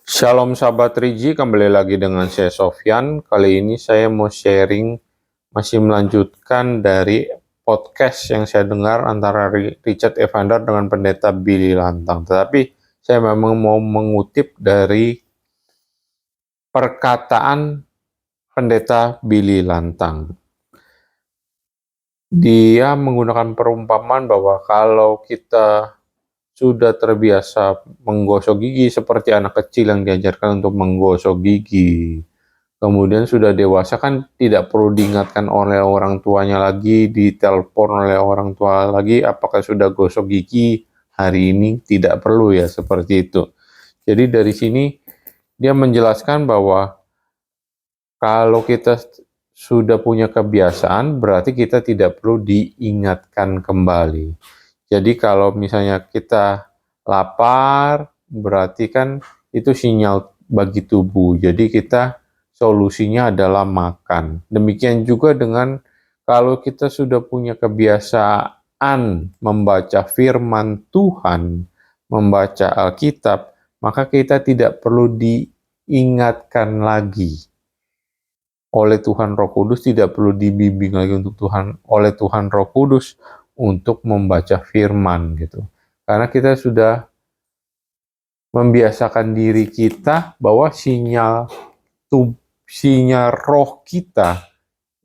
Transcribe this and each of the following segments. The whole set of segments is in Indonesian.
Shalom sahabat Riji, kembali lagi dengan saya Sofyan. Kali ini saya mau sharing, masih melanjutkan dari podcast yang saya dengar antara Richard Evander dengan pendeta Billy Lantang. Tetapi saya memang mau mengutip dari perkataan pendeta Billy Lantang. Dia menggunakan perumpamaan bahwa kalau kita sudah terbiasa menggosok gigi seperti anak kecil yang diajarkan untuk menggosok gigi, kemudian sudah dewasa kan tidak perlu diingatkan oleh orang tuanya lagi, ditelepon oleh orang tua lagi, apakah sudah gosok gigi hari ini, tidak perlu ya seperti itu. Jadi dari sini dia menjelaskan bahwa kalau kita sudah punya kebiasaan, berarti kita tidak perlu diingatkan kembali. Jadi kalau misalnya kita lapar, berarti kan itu sinyal bagi tubuh. Jadi kita solusinya adalah makan. Demikian juga dengan kalau kita sudah punya kebiasaan membaca firman Tuhan, membaca Alkitab, maka kita tidak perlu diingatkan lagi oleh Tuhan Roh Kudus, tidak perlu dibimbing lagi oleh Tuhan Roh Kudus untuk membaca firman gitu. Karena kita sudah membiasakan diri kita bahwa sinyal roh kita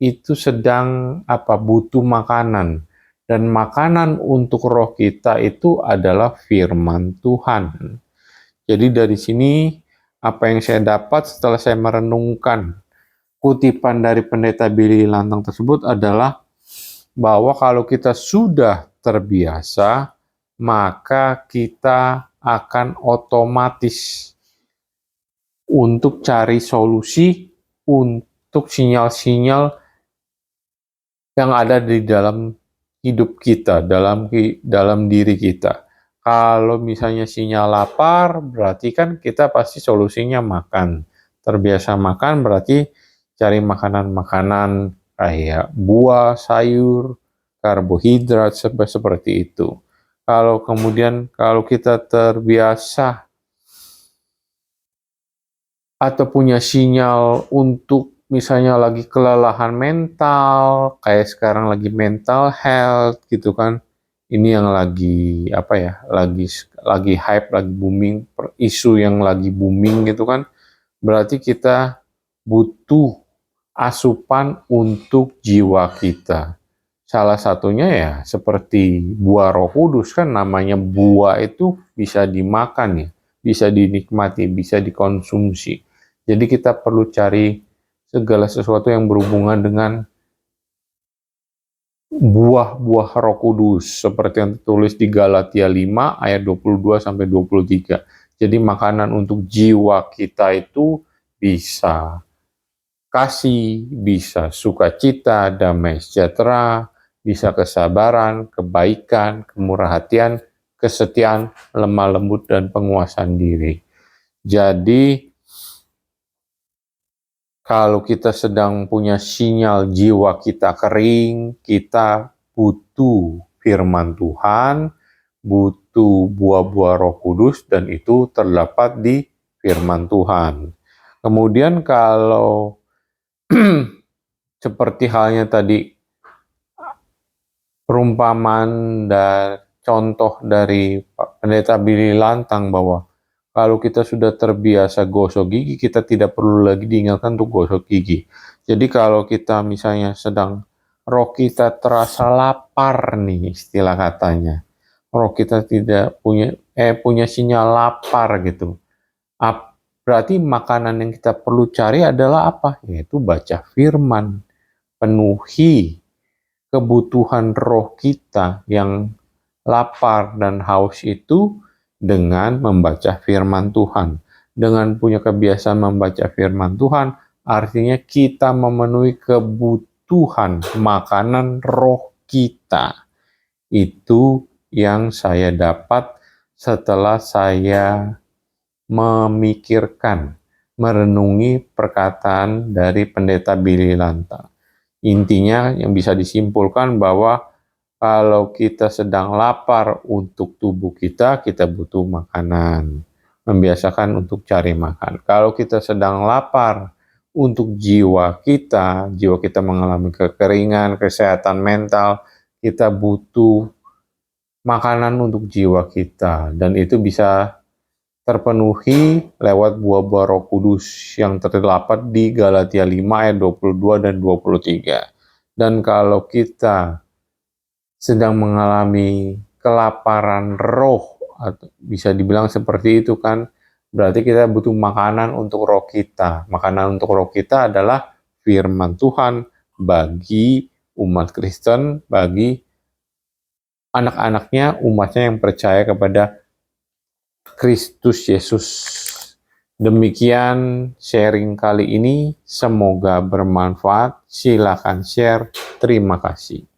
itu sedang butuh makanan, dan makanan untuk roh kita itu adalah firman Tuhan. Jadi dari sini apa yang saya dapat setelah saya merenungkan kutipan dari pendeta Billy Lantang tersebut adalah bahwa kalau kita sudah terbiasa, maka kita akan otomatis untuk cari solusi untuk sinyal-sinyal yang ada di dalam hidup kita, dalam diri kita. Kalau misalnya sinyal lapar, berarti kan kita pasti solusinya makan. Terbiasa makan berarti cari makanan-makanan kayak buah, sayur, karbohidrat, seperti itu. Kalau kita terbiasa atau punya sinyal untuk misalnya lagi kelelahan mental, kayak sekarang lagi mental health gitu kan, ini yang lagi lagi hype, lagi booming, isu yang lagi booming gitu kan, berarti kita butuh asupan untuk jiwa kita. Salah satunya ya seperti buah Roh Kudus, kan namanya buah itu bisa dimakan ya, bisa dinikmati, bisa dikonsumsi. Jadi kita perlu cari segala sesuatu yang berhubungan dengan buah-buah Roh Kudus seperti yang tertulis di Galatia 5 ayat 22 sampai 23. Jadi makanan untuk jiwa kita itu bisa kasih, bisa sukacita, damai sejahtera, bisa kesabaran, kebaikan, kemurahan hatian, kesetiaan, lemah lembut, dan penguasaan diri. Jadi, kalau kita sedang punya sinyal jiwa kita kering, kita butuh firman Tuhan, butuh buah-buah Roh Kudus, dan itu terdapat di firman Tuhan. Kemudian kalau seperti halnya tadi perumpamaan dan contoh dari Pak Pendeta Billy Lantang bahwa kalau kita sudah terbiasa gosok gigi, kita tidak perlu lagi diingatkan untuk gosok gigi. Jadi kalau kita misalnya roh kita terasa lapar nih, istilah katanya, roh kita tidak punya sinyal lapar gitu. Berarti makanan yang kita perlu cari adalah apa? Yaitu baca firman, penuhi kebutuhan roh kita yang lapar dan haus itu dengan membaca firman Tuhan. Dengan punya kebiasaan membaca firman Tuhan, artinya kita memenuhi kebutuhan makanan roh kita. Itu yang saya dapat setelah saya memikirkan, merenungi perkataan dari pendeta Billy Lantang. Intinya yang bisa disimpulkan bahwa kalau kita sedang lapar untuk tubuh kita, kita butuh makanan. membiasakan untuk cari makan. Kalau kita sedang lapar untuk jiwa kita mengalami kekeringan, kesehatan mental, kita butuh makanan untuk jiwa kita, dan itu bisa terpenuhi lewat buah-buah Roh Kudus yang terdapat di Galatia 5 ayat 22 dan 23. Dan kalau kita sedang mengalami kelaparan roh, atau bisa dibilang seperti itu kan, berarti kita butuh makanan untuk roh kita. Makanan untuk roh kita adalah firman Tuhan bagi umat Kristen, bagi anak-anaknya, umatnya yang percaya kepada Kristus Yesus. Demikian sharing kali ini, semoga bermanfaat. Silakan share. Terima kasih.